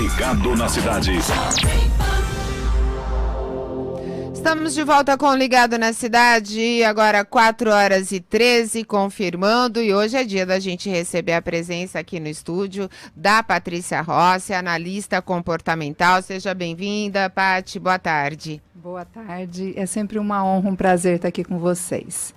Ligado na Cidade. Estamos de volta com o Ligado na Cidade, agora 4h13, confirmando, e hoje é dia da gente receber a presença aqui no estúdio da Patrícia Rossi, analista comportamental. Seja bem-vinda, Paty, boa tarde. Boa tarde, é sempre uma honra, um prazer estar aqui com vocês.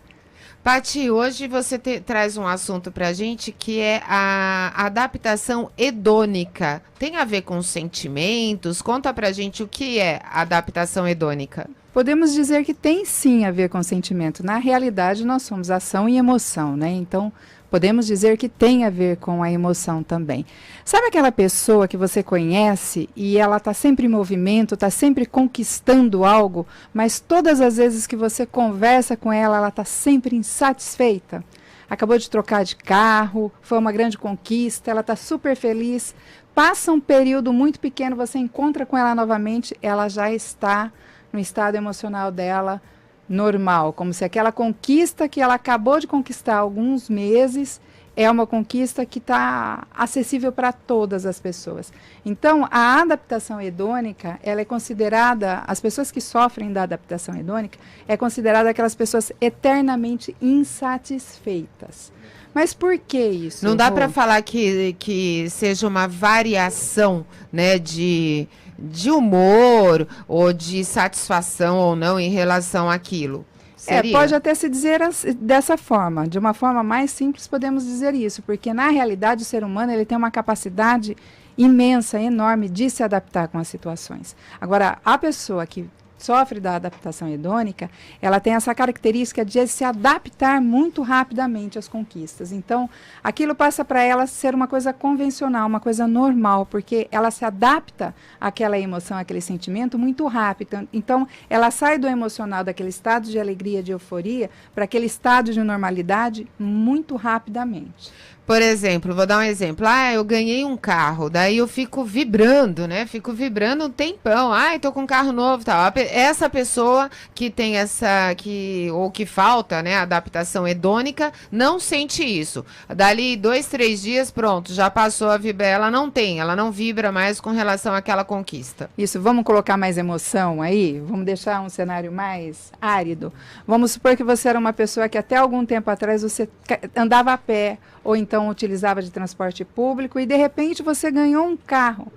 Paty, hoje você traz um assunto para a gente que é a adaptação hedônica. Tem a ver com sentimentos? Conta para a gente o que é adaptação hedônica. Podemos dizer que tem sim a ver com sentimento. Na realidade, nós somos ação e emoção, né? Então, podemos dizer que tem a ver com a emoção também. Sabe aquela pessoa que você conhece e ela está sempre em movimento, está sempre conquistando algo, mas todas as vezes que você conversa com ela, ela está sempre insatisfeita? Acabou de trocar de carro, foi uma grande conquista, ela está super feliz. Passa um período muito pequeno, você encontra com ela novamente, ela já está no estado emocional dela normal, como se aquela conquista que ela acabou de conquistar há alguns meses é uma conquista que está acessível para todas as pessoas. Então, a adaptação hedônica, ela é considerada, as pessoas que sofrem da adaptação hedônica, é considerada aquelas pessoas eternamente insatisfeitas. Mas por que isso? Não dá para falar que seja uma variação, né, de humor ou de satisfação ou não em relação àquilo. Pode até se dizer dessa forma. De uma forma mais simples, podemos dizer isso, porque na realidade o ser humano ele tem uma capacidade imensa, enorme de se adaptar com as situações. Agora, a pessoa que sofre da adaptação hedônica, ela tem essa característica de se adaptar muito rapidamente às conquistas. Então, aquilo passa para ela ser uma coisa convencional, uma coisa normal, porque ela se adapta àquela emoção, àquele sentimento muito rápido. Então, ela sai do emocional, daquele estado de alegria, de euforia, para aquele estado de normalidade muito rapidamente. Por exemplo, vou dar um exemplo. Eu ganhei um carro, daí eu fico vibrando, né? Fico vibrando um tempão. Tô com um carro novo e tal. Essa pessoa que tem ou que falta, né, adaptação hedônica, não sente isso. Dali 2, 3 dias, pronto, já passou a vibrar. Ela não vibra mais com relação àquela conquista. Isso, vamos colocar mais emoção aí? Vamos deixar um cenário mais árido? Vamos supor que você era uma pessoa que até algum tempo atrás você andava a pé, ou então utilizava de transporte público, e de repente você ganhou um carro.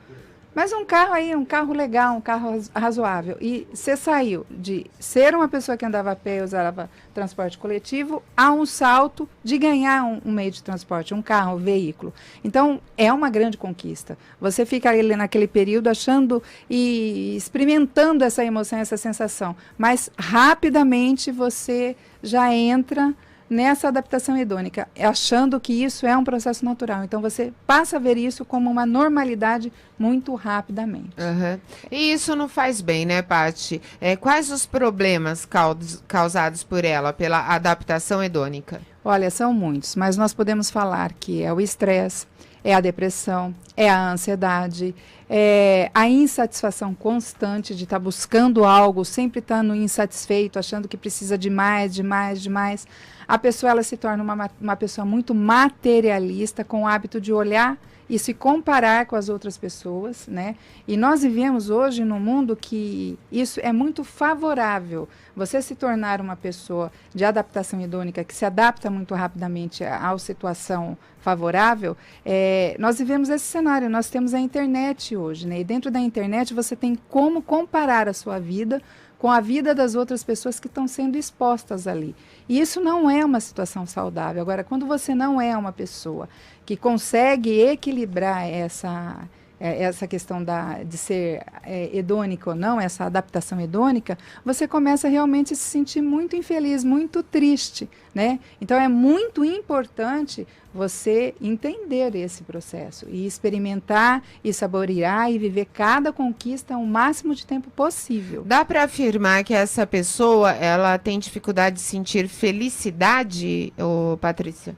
Mas um carro legal, um carro razoável. E você saiu de ser uma pessoa que andava a pé e usava transporte coletivo a um salto de ganhar um meio de transporte, um carro, um veículo. Então, é uma grande conquista. Você fica ali naquele período achando e experimentando essa emoção, essa sensação. Mas, rapidamente, você já entra nessa adaptação hedônica, achando que isso é um processo natural. Então, você passa a ver isso como uma normalidade muito rapidamente. Uhum. E isso não faz bem, né, Paty? Quais os problemas causados por ela, pela adaptação hedônica? Olha, são muitos, mas nós podemos falar que é o estresse, é a depressão, é a ansiedade, é a insatisfação constante de estar buscando algo, sempre estando insatisfeito, achando que precisa de mais, de mais, de mais. A pessoa ela se torna uma pessoa muito materialista, com o hábito de olhar e se comparar com as outras pessoas, né? E nós vivemos hoje num mundo que isso é muito favorável. Você se tornar uma pessoa de adaptação hedônica, que se adapta muito rapidamente à situação favorável, nós vivemos esse cenário, nós temos a internet hoje, né? E dentro da internet você tem como comparar a sua vida com a vida das outras pessoas que estão sendo expostas ali. E isso não é uma situação saudável. Agora, quando você não é uma pessoa que consegue equilibrar essa questão de ser hedônica ou não, essa adaptação hedônica, você começa realmente a se sentir muito infeliz, muito triste, né? Então, é muito importante você entender esse processo e experimentar e saborear e viver cada conquista o máximo de tempo possível. Dá para afirmar que essa pessoa, ela tem dificuldade de sentir felicidade, Patrícia?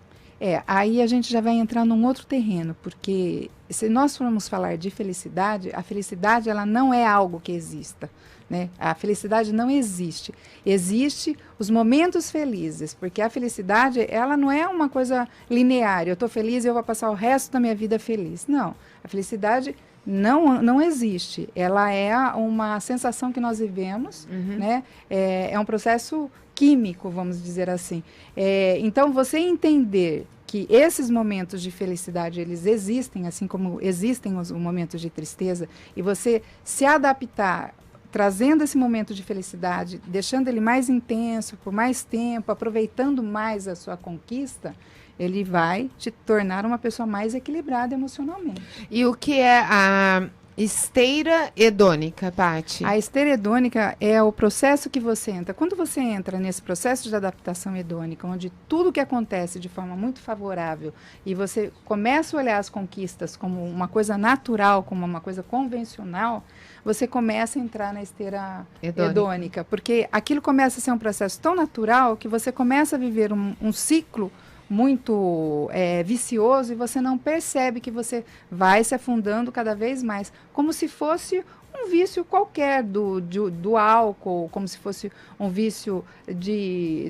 Aí a gente já vai entrar num outro terreno, porque se nós formos falar de felicidade, a felicidade ela não é algo que exista. Né? A felicidade não existe. Existe os momentos felizes, porque a felicidade ela não é uma coisa linear. Eu estou feliz e eu vou passar o resto da minha vida feliz. Não, a felicidade não existe. Ela é uma sensação que nós vivemos, né? É um processo químico, vamos dizer assim. Então, você entender que esses momentos de felicidade, eles existem, assim como existem os momentos de tristeza, e você se adaptar trazendo esse momento de felicidade, deixando ele mais intenso, por mais tempo, aproveitando mais a sua conquista, ele vai te tornar uma pessoa mais equilibrada emocionalmente. E o que é a esteira hedônica, Paty? A esteira hedônica é o processo que você entra. Quando você entra nesse processo de adaptação hedônica, onde tudo que acontece de forma muito favorável e você começa a olhar as conquistas como uma coisa natural, como uma coisa convencional, você começa a entrar na esteira hedônica, porque aquilo começa a ser um processo tão natural que você começa a viver um ciclo muito vicioso e você não percebe que você vai se afundando cada vez mais, como se fosse um vício qualquer do álcool, como se fosse um vício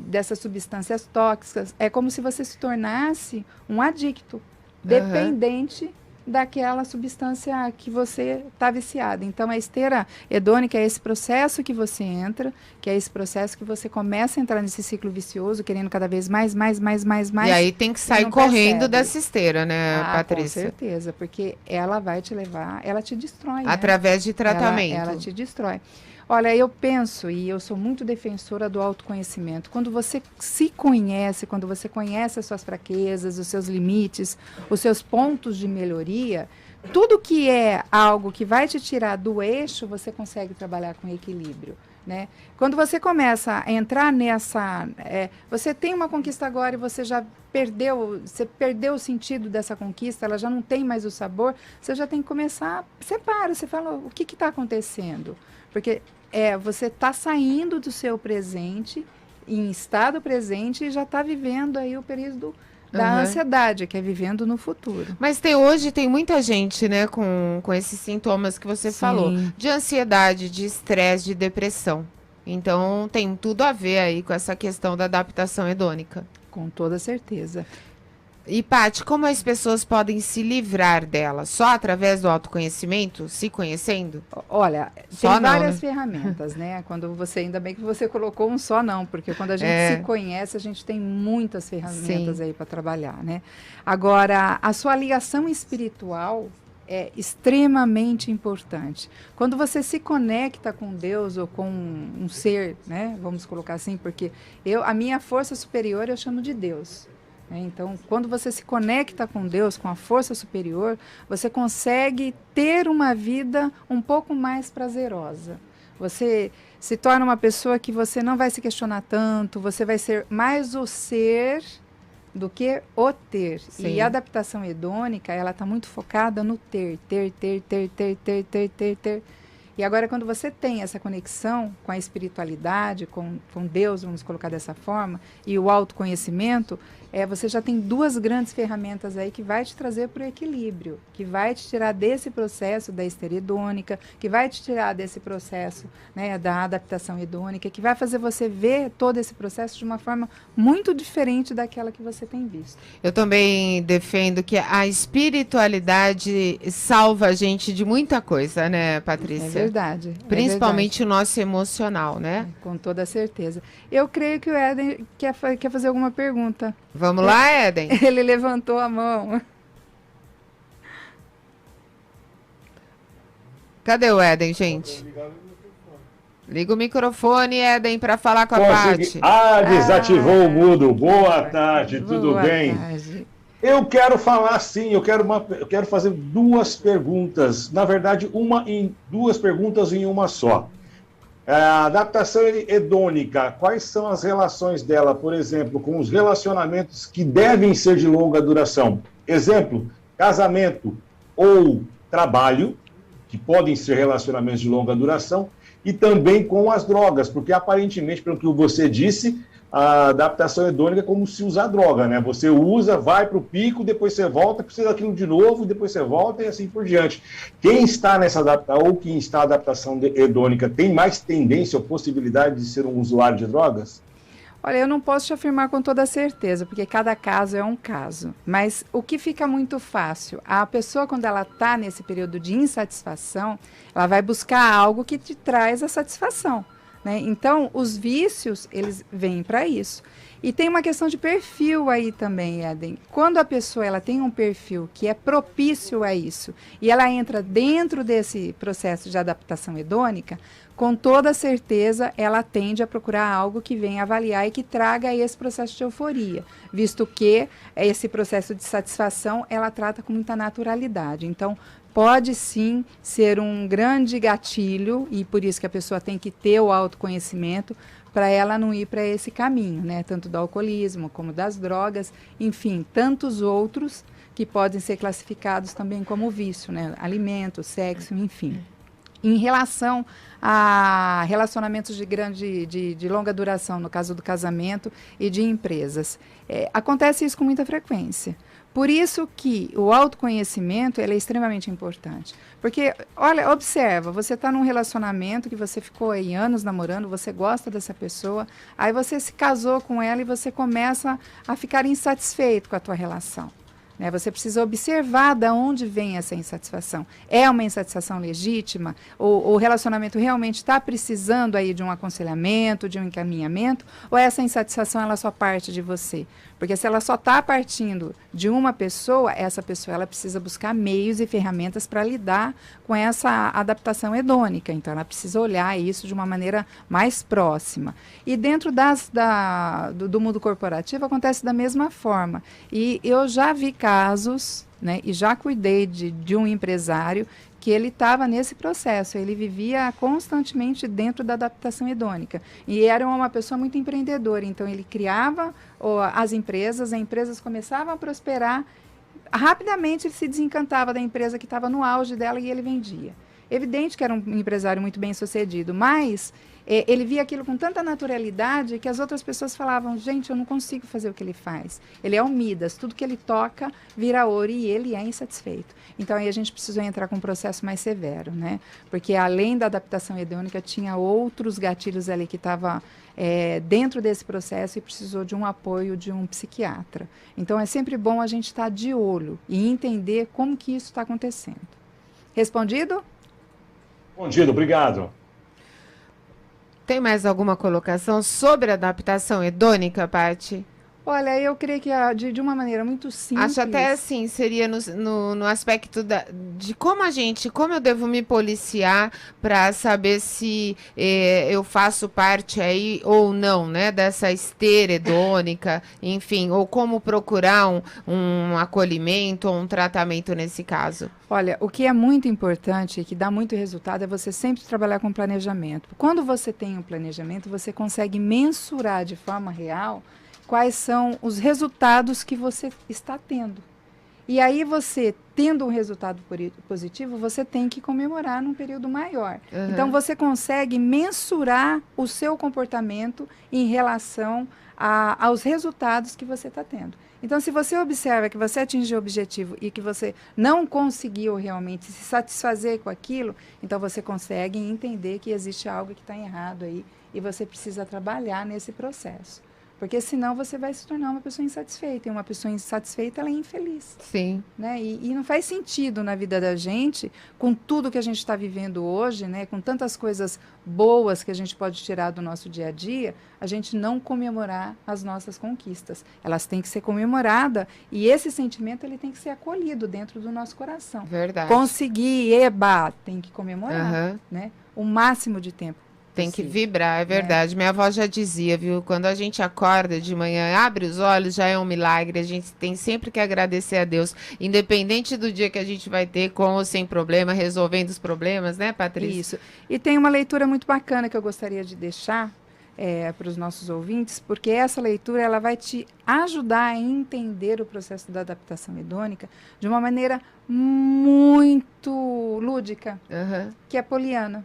dessas substâncias tóxicas. É como se você se tornasse um adicto, dependente daquela substância que você está viciado. Então, a esteira hedônica é esse processo que você entra, que é esse processo que você começa a entrar nesse ciclo vicioso, querendo cada vez mais. E aí tem que sair correndo dessa esteira, né, Patrícia? Com certeza, porque ela vai te levar, ela te destrói. Através de tratamento. Ela te destrói. Olha, eu penso, e eu sou muito defensora do autoconhecimento. Quando você se conhece, quando você conhece as suas fraquezas, os seus limites, os seus pontos de melhoria, tudo que é algo que vai te tirar do eixo, você consegue trabalhar com equilíbrio. Né? Quando você começa a entrar nessa... você tem uma conquista agora e você já perdeu o sentido dessa conquista, ela já não tem mais o sabor, você já tem que começar... Você para, você fala, o que está acontecendo? Porque você está saindo do seu presente, em estado presente, e já está vivendo aí o período da ansiedade, que é vivendo no futuro. Mas hoje tem muita gente, né, com esses sintomas que você falou, de ansiedade, de estresse, de depressão. Então, tem tudo a ver aí com essa questão da adaptação hedônica. Com toda certeza. E, Paty, como as pessoas podem se livrar dela? Só através do autoconhecimento, se conhecendo? Olha, tem várias ferramentas, né? Quando ainda bem que você colocou um só não, porque quando a gente se conhece, a gente tem muitas ferramentas aí para trabalhar, né? Agora, a sua ligação espiritual é extremamente importante. Quando você se conecta com Deus ou com um ser, né? Vamos colocar assim, porque a minha força superior eu chamo de Deus. Então, quando você se conecta com Deus, com a força superior, você consegue ter uma vida um pouco mais prazerosa. Você se torna uma pessoa que você não vai se questionar tanto, você vai ser mais o ser do que o ter. Sim. E a adaptação hedônica, ela está muito focada no ter. E agora, quando você tem essa conexão com a espiritualidade, com Deus, vamos colocar dessa forma, e o autoconhecimento, você já tem duas grandes ferramentas aí que vai te trazer para o equilíbrio, que vai te tirar desse processo da esteira hedônica, que vai te tirar desse processo, né, da adaptação hedônica, que vai fazer você ver todo esse processo de uma forma muito diferente daquela que você tem visto. Eu também defendo que a espiritualidade salva a gente de muita coisa, né, Patrícia? É verdade. Principalmente o nosso emocional, né? Com toda certeza. Eu creio que o Éden quer fazer alguma pergunta. Vamos lá, Éden? Ele levantou a mão. Cadê o Éden, gente? Liga o microfone, Éden, para falar com a Paty. Desativou o mudo. Boa tarde, tudo bem? Boa tarde. Eu quero falar sim, eu quero fazer duas perguntas. Na verdade, duas perguntas em uma só. A adaptação hedônica, quais são as relações dela, por exemplo, com os relacionamentos que devem ser de longa duração? Exemplo, casamento ou trabalho, que podem ser relacionamentos de longa duração, e também com as drogas, porque aparentemente, pelo que você disse, a adaptação hedônica como se usar droga, né? Você usa, vai para o pico, depois você volta, precisa daquilo de novo, depois você volta e assim por diante. Quem está nessa adaptação ou quem está na adaptação hedônica tem mais tendência ou possibilidade de ser um usuário de drogas? Olha, eu não posso te afirmar com toda certeza, porque cada caso é um caso. Mas o que fica muito fácil, a pessoa quando ela está nesse período de insatisfação, ela vai buscar algo que te traz a satisfação, né? Então, os vícios, eles vêm para isso. E tem uma questão de perfil aí também, Eden. Quando a pessoa ela tem um perfil que é propício a isso, e ela entra dentro desse processo de adaptação hedônica, com toda certeza ela tende a procurar algo que venha avaliar e que traga esse processo de euforia, visto que esse processo de satisfação ela trata com muita naturalidade. Então, pode sim ser um grande gatilho, e por isso que a pessoa tem que ter o autoconhecimento para ela não ir para esse caminho, né? Tanto do alcoolismo como das drogas, enfim, tantos outros que podem ser classificados também como vício, né? Alimento, sexo, enfim. Em relação a relacionamentos de longa duração, no caso do casamento e de empresas, acontece isso com muita frequência. Por isso que o autoconhecimento ele é extremamente importante. Porque, olha, observa, você está num relacionamento que você ficou aí anos namorando, você gosta dessa pessoa, aí você se casou com ela e você começa a ficar insatisfeito com a tua relação. Né? Você precisa observar de onde vem essa insatisfação. É uma insatisfação legítima? O relacionamento realmente está precisando aí de um aconselhamento, de um encaminhamento? Ou essa insatisfação ela só parte de você? Porque se ela só está partindo de uma pessoa, essa pessoa ela precisa buscar meios e ferramentas para lidar com essa adaptação hedônica. Então, ela precisa olhar isso de uma maneira mais próxima. E dentro do mundo corporativo acontece da mesma forma. E eu já vi casos, né, e já cuidei de um empresário que ele estava nesse processo, ele vivia constantemente dentro da adaptação hedônica. E era uma pessoa muito empreendedora, então ele criava as empresas começavam a prosperar, rapidamente ele se desencantava da empresa que estava no auge dela e ele vendia. Evidente que era um empresário muito bem sucedido, mas ele via aquilo com tanta naturalidade que as outras pessoas falavam, gente, eu não consigo fazer o que ele faz. Ele é um Midas, tudo que ele toca vira ouro e ele é insatisfeito. Então, aí a gente precisou entrar com um processo mais severo, né? Porque além da adaptação hedônica, tinha outros gatilhos ali que estavam dentro desse processo e precisou de um apoio de um psiquiatra. Então, é sempre bom a gente estar de olho e entender como que isso está acontecendo. Respondido? Respondido, obrigado. Tem mais alguma colocação sobre adaptação hedônica, Paty? Olha, eu creio que de uma maneira muito simples. Acho até assim, seria no aspecto de como eu devo me policiar para saber se eu faço parte aí ou não, né, dessa esteira hedônica, enfim, ou como procurar um acolhimento ou um tratamento nesse caso. Olha, o que é muito importante e que dá muito resultado é você sempre trabalhar com planejamento. Quando você tem um planejamento, você consegue mensurar de forma real quais são os resultados que você está tendo. E aí você, tendo um resultado positivo, você tem que comemorar num período maior. Uhum. Então, você consegue mensurar o seu comportamento em relação aos resultados que você está tendo. Então, se você observa que você atingiu o objetivo e que você não conseguiu realmente se satisfazer com aquilo, então você consegue entender que existe algo que está errado aí e você precisa trabalhar nesse processo. Porque senão você vai se tornar uma pessoa insatisfeita. E uma pessoa insatisfeita, ela é infeliz. Sim. Né? E não faz sentido na vida da gente, com tudo que a gente está vivendo hoje, né? Com tantas coisas boas que a gente pode tirar do nosso dia a dia, a gente não comemorar as nossas conquistas. Elas têm que ser comemoradas e esse sentimento ele tem que ser acolhido dentro do nosso coração. Verdade. Conseguir, tem que comemorar, né? O máximo de tempo. Tem que vibrar, é verdade. Minha avó já dizia, viu? Quando a gente acorda de manhã, abre os olhos, já é um milagre. A gente tem sempre que agradecer a Deus, independente do dia que a gente vai ter, com ou sem problema, resolvendo os problemas, né, Patrícia? Isso. E tem uma leitura muito bacana que eu gostaria de deixar para os nossos ouvintes, porque essa leitura ela vai te ajudar a entender o processo da adaptação hedônica de uma maneira muito lúdica, que é poliana.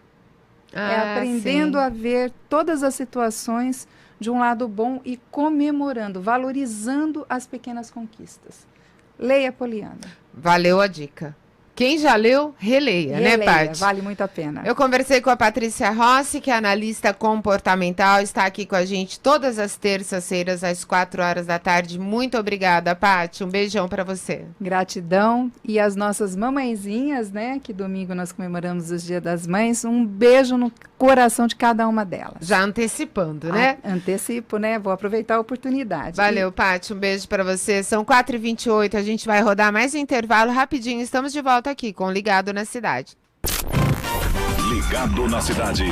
aprendendo sim. a ver todas as situações de um lado bom e comemorando, valorizando as pequenas conquistas. Leia Poliana. Valeu a dica. Quem já leu, releia, né, Releia, Paty? vale muito a pena. Eu conversei com a Patrícia Rossi, que é analista comportamental, está aqui com a gente todas as terças-feiras, às 4 horas da tarde. Muito obrigada, Paty. Um beijão para você. Gratidão. E as nossas mamãezinhas, né, que domingo nós comemoramos os Dia das Mães, um beijo no coração de cada uma delas. Já antecipando, né? Antecipo, né? Vou aproveitar a oportunidade. Valeu, Paty. Um beijo para você. São 4h28, a gente vai rodar mais um intervalo rapidinho. Estamos de volta aqui com Ligado na Cidade. Ligado na Cidade.